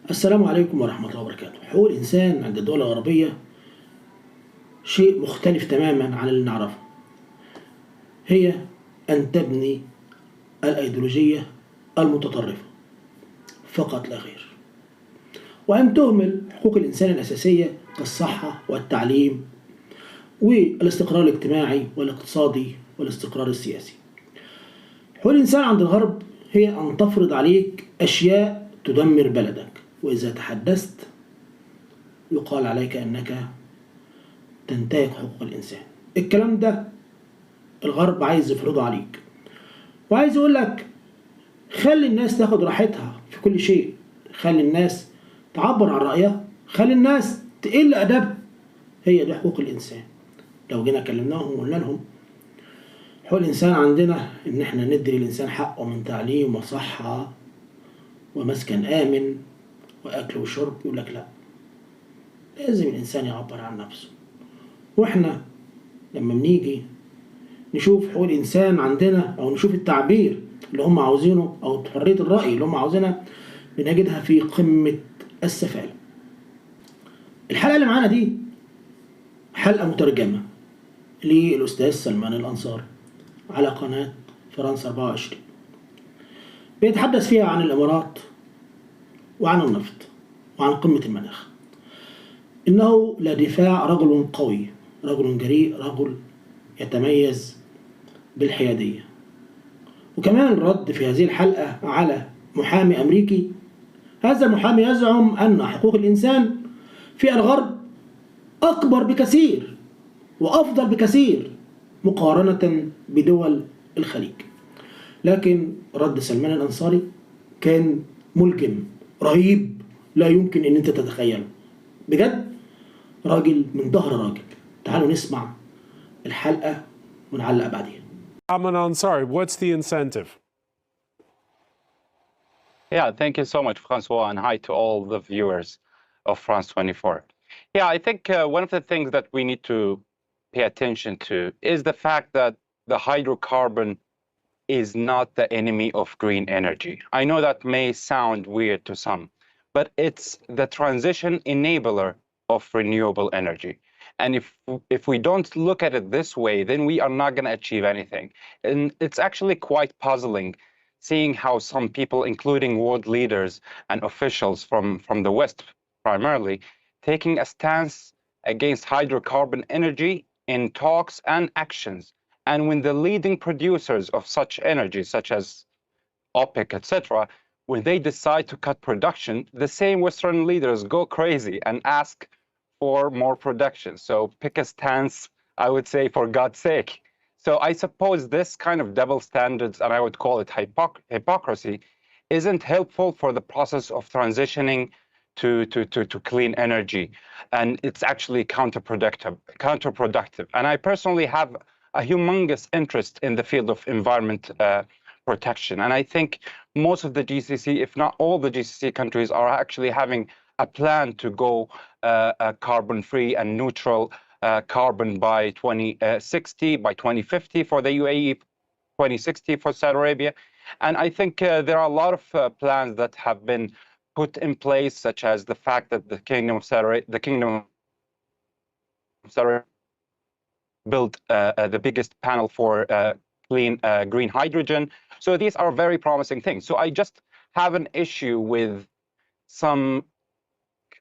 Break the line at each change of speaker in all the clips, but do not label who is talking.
السلام عليكم ورحمة الله وبركاته. حقوق الإنسان عند الدول الغربية شيء مختلف تماما عن اللي نعرفه. هي أن تبني الأيديولوجية المتطرفة فقط لا غير، وأن تهمل حقوق الإنسان الأساسية كالصحة والتعليم والاستقرار الاجتماعي والاقتصادي والاستقرار السياسي. حقوق الإنسان عند الغرب هي أن تفرض عليك أشياء تدمر بلدك، وإذا تحدثت يقال عليك أنك تنتهك حقوق الإنسان. الكلام ده الغرب عايز يفرضه عليك، وعايز يقول لك خلي الناس تاخد راحتها في كل شيء، خلي الناس تعبر عن رأيها، خلي الناس تقل أدبها. هي دي حقوق الإنسان. لو جينا كلمناهم وقلنا لهم حقوق الإنسان عندنا إن إحنا ندي للإنسان حقه من تعليم وصحة ومسكن آمن وأكل وشرب، يقول لك لا، لازم الإنسان يعبر عن نفسه. وإحنا لما بنيجي نشوف حقوق الإنسان عندنا أو نشوف التعبير اللي هم عاوزينه أو حرية الرأي اللي هم عاوزينها، بنجدها في قمة السفالة. الحلقة اللي معانا دي حلقة مترجمة للأستاذ سلمان الأنصاري على قناة فرنسا 24، بيتحدث فيها عن الإمارات وعن النفط وعن قمة المناخ. إنه لدفاع رجل قوي، رجل جريء، رجل يتميز بالحيادية. وكمان الرد في هذه الحلقة على محامي أمريكي. هذا المحامي يزعم أن حقوق الإنسان في الغرب أكبر بكثير وأفضل بكثير مقارنة بدول الخليج. لكن رد سلمان الأنصاري كان ملجم رهيب، لا يمكن أن أنت تتخيله. بجد راجل من ظهر راجل. تعالوا نسمع الحلقة ونعلق بعدين.
I'm an Ansari. What's the incentive?
Yeah, thank you so much, Francois, and hi to all the viewers of France 24. Yeah, I think one of the things that we need to pay attention to is the fact that the hydrocarbon is not the enemy of green energy. I know that may sound weird to some, but it's the transition enabler of renewable energy. And if we don't look at it this way, then we are not going to achieve anything. And it's actually quite puzzling seeing how some people, including world leaders and officials from the West primarily, taking a stance against hydrocarbon energy in talks and actions. And when the leading producers of such energy, such as OPEC, etc., when they decide to cut production, the same Western leaders go crazy and ask for more production. So pick a stance, I would say, for God's sake. So I suppose this kind of double standards, and I would call it hypocrisy, isn't helpful for the process of transitioning to clean energy. And it's actually counterproductive. And I personally have a humongous interest in the field of environment protection. And I think most of the GCC, if not all the GCC countries, are actually having a plan to go carbon-free and neutral carbon by 2060, by 2050 for the UAE, 2060 for Saudi Arabia. And I think there are a lot of plans that have been put in place, such as the fact that the Kingdom of Saudi Arabia built the biggest panel for clean green hydrogen. So these are very promising things. So I just have an issue with some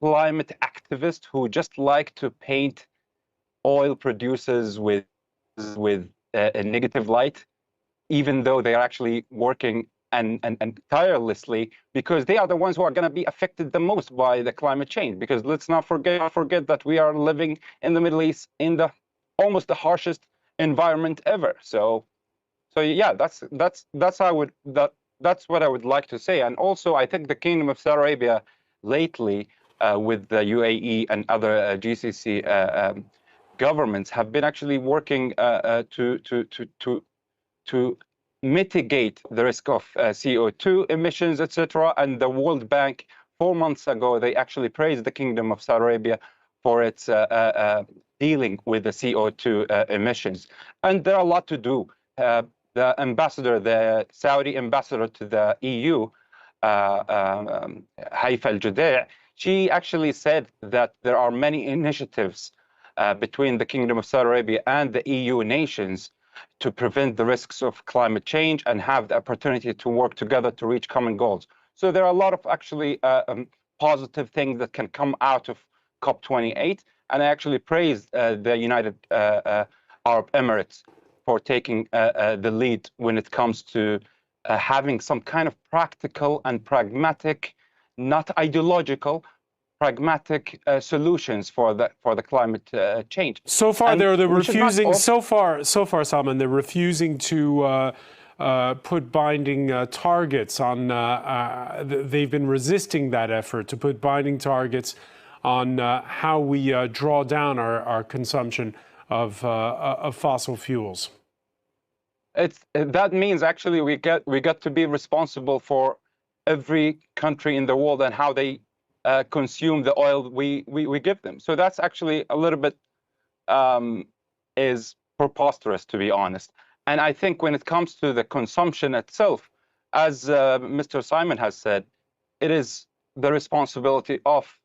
climate activists who just like to paint oil producers with a negative light, even though they are actually working and tirelessly, because they are the ones who are going to be affected the most by the climate change. Because let's not forget that we are living in the Middle East in the almost the harshest environment ever. So yeah, that's what I would like to say. And also, I think the Kingdom of Saudi Arabia lately, with the UAE and other GCC governments, have been actually working to mitigate the risk of CO2 emissions, etc. And the World Bank, 4 months ago, they actually praised the Kingdom of Saudi Arabia for its dealing with the CO2 emissions. And there are a lot to do. The Saudi ambassador to the EU, Haifa al-Juday', she actually said that there are many initiatives between the Kingdom of Saudi Arabia and the EU nations to prevent the risks of climate change and have the opportunity to work together to reach common goals. So there are a lot of actually positive things that can come out of COP28. And I actually praised the United Arab Emirates for taking the lead when it comes to having some kind of practical and pragmatic, not ideological, pragmatic solutions for the climate change.
So far,
And
they're
we should not
refusing.
also-
So far, Salman, they're refusing to put binding targets on. They've been resisting that effort to put binding targets on how we draw down our consumption of fossil fuels.
That means actually we got to be responsible for every country in the world and how they consume the oil we give them. So that's actually a little bit is preposterous, to be honest. And I think when it comes to the consumption itself, as Mr. Simon has said, it is the responsibility of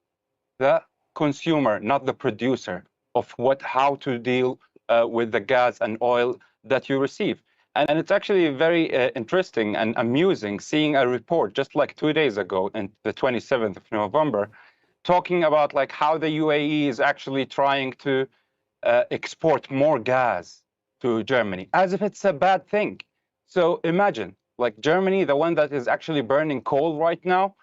the consumer, not the producer, of how to deal with the gas and oil that you receive. And it's actually very interesting and amusing seeing a report just like 2 days ago, on the 27th of November, talking about like how the UAE is actually trying to export more gas to Germany, as if it's a bad thing. So imagine, like Germany, the one that is actually burning coal right now,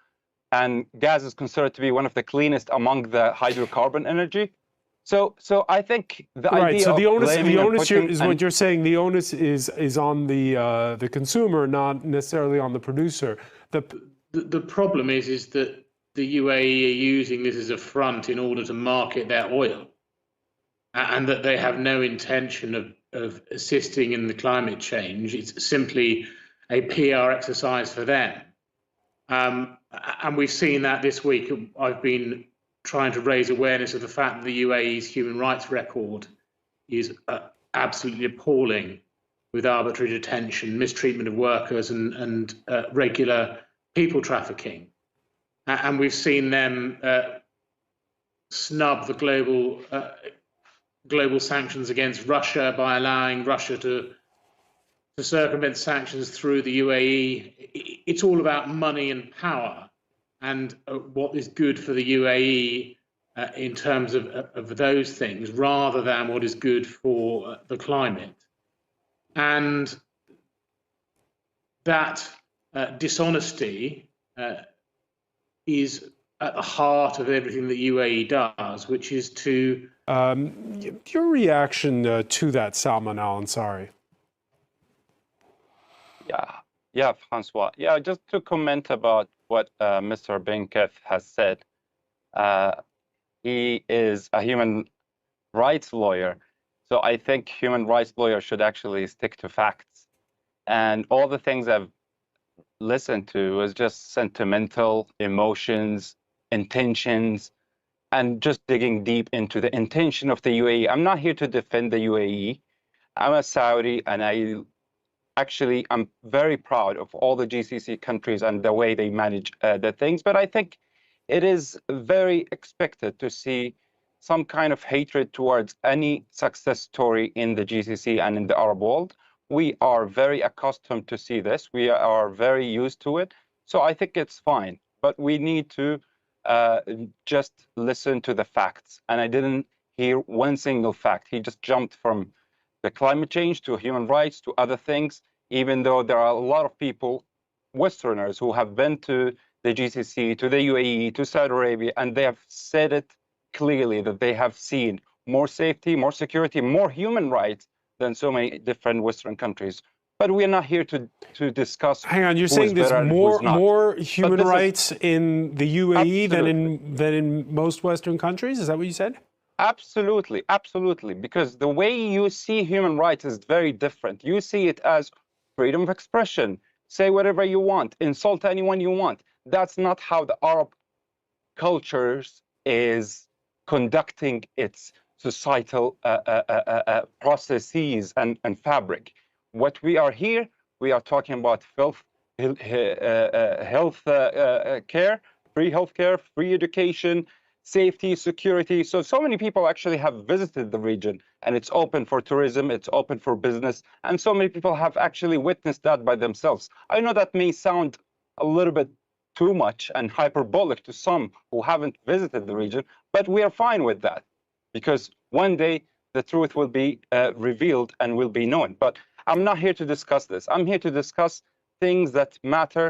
and gas is considered to be one of the cleanest among the hydrocarbon energy. So I think the
Right.
idea
So the
of
onus,
blaming and putting
is what you're saying. The onus is on the consumer, not necessarily on the producer.
The problem is that the UAE are using this as a front in order to market their oil, and that they have no intention of assisting in the climate change. It's simply a PR exercise for them. And we've seen that this week. I've been trying to raise awareness of the fact that the UAE's human rights record is absolutely appalling, with arbitrary detention, mistreatment of workers, and regular people trafficking. And we've seen them snub the global sanctions against Russia by allowing Russia to circumvent sanctions through the UAE. It's all about money and power, and what is good for the UAE in terms of those things, rather than what is good for the climate. And that dishonesty is at the heart of everything that UAE does, which is to...
Your reaction to that, Salman Al-Ansari?
Yeah, Francois. Yeah, just to comment about what Mr. Benketh has said. He is a human rights lawyer, so I think human rights lawyers should actually stick to facts. And all the things I've listened to was just sentimental emotions, intentions, and just digging deep into the intention of the UAE. I'm not here to defend the UAE. I'm a Saudi, and I'm very proud of all the GCC countries and the way they manage the things. But I think it is very expected to see some kind of hatred towards any success story in the GCC and in the Arab world. We are very accustomed to see this. We are very used to it. So I think it's fine. But we need to just listen to the facts. And I didn't hear one single fact. He just jumped from the climate change to human rights to other things, even though there are a lot of people, Westerners, who have been to the GCC, to the UAE, to Saudi Arabia, and they have said it clearly that they have seen more safety, more security, more human rights than so many different Western countries. But we're not here to discuss.
Hang on, you're saying there's more human rights in the UAE than in most Western countries? Is that what you said?
Absolutely, absolutely. Because the way you see human rights is very different. You see it as freedom of expression, say whatever you want, insult anyone you want. That's not how the Arab cultures is conducting its societal processes and fabric. What we are here, we are talking about filth, health care, free healthcare, free education, safety, security. So many people actually have visited the region, and it's open for tourism, it's open for business, and so many people have actually witnessed that by themselves. I know that may sound a little bit too much and hyperbolic to some who haven't visited the region, but we are fine with that, because one day the truth will be revealed and will be known. But I'm not here to discuss this. I'm here to discuss things that matter,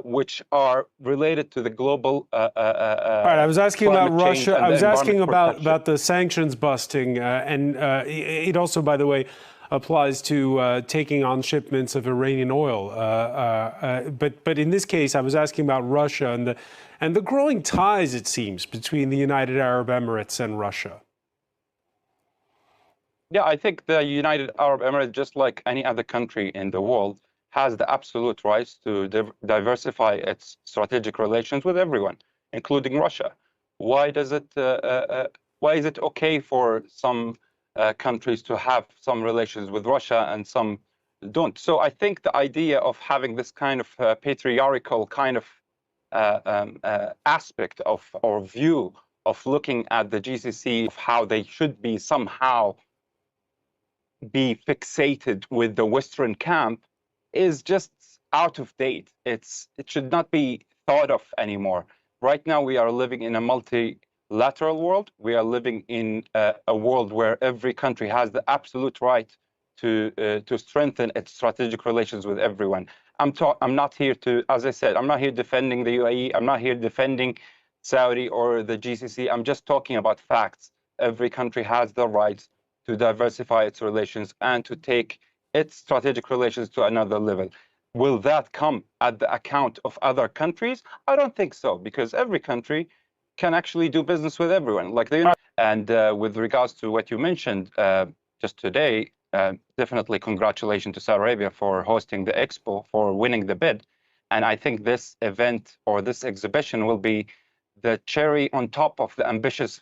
which are related to the global
All right, I was asking about Russia. I was asking about the sanctions busting, and it also, by the way, applies to taking on shipments of Iranian oil. But in this case, I was asking about Russia and the growing ties, it seems, between the United Arab Emirates and Russia.
Yeah, I think the United Arab Emirates, just like any other country in the world, has the absolute right to diversify its strategic relations with everyone, including Russia. Why is it okay for some countries to have some relations with Russia and some don't? So I think the idea of having this kind of patriarchal kind of aspect of or view of looking at the GCC, of how they should be somehow be fixated with the Western camp, is just out of date. It should not be thought of anymore. Right now, we are living in a multilateral world. We are living in a world where every country has the absolute right to strengthen its strategic relations with everyone. I'm not here to, as I said, I'm not here defending the UAE. I'm not here defending Saudi or the GCC. I'm just talking about facts. Every country has the right to diversify its relations and to take its strategic relations to another level. Will that come at the account of other countries? I don't think so, because every country can actually do business with everyone. And with regards to what you mentioned just today, definitely congratulations to Saudi Arabia for hosting the expo, for winning the bid. And I think this event or this exhibition will be the cherry on top of the ambitious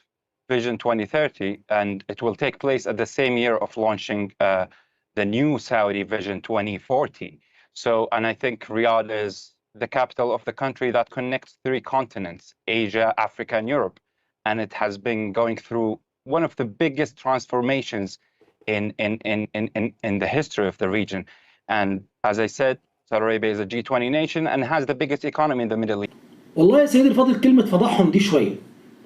Vision 2030, and it will take place at the same year of launching the new Saudi Vision 2040. So, and I think Riyadh is the capital of the country that connects 3 continents, Asia, Africa, and Europe. And it has been going through one of the biggest transformations in the history of the region. And as I said, Saudi Arabia is a G20 nation and has the biggest economy in the Middle East.
والله يا سيدي الفاضل كلمة فضحهم دي شوية،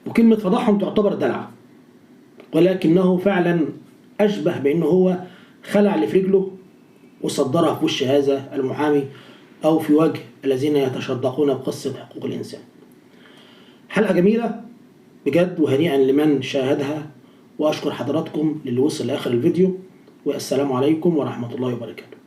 وكلمة فضحهم تعتبر دلع، ولكنه فعلا أشبه بأنه هو خلع اللي في رجله وصدرها في وش هذا المحامي أو في وجه الذين يتشدقون بقصة حقوق الإنسان. حلقة جميلة بجد، وهنيئا لمن شاهدها، وأشكر حضراتكم للي وصل لآخر الفيديو، والسلام عليكم ورحمة الله وبركاته.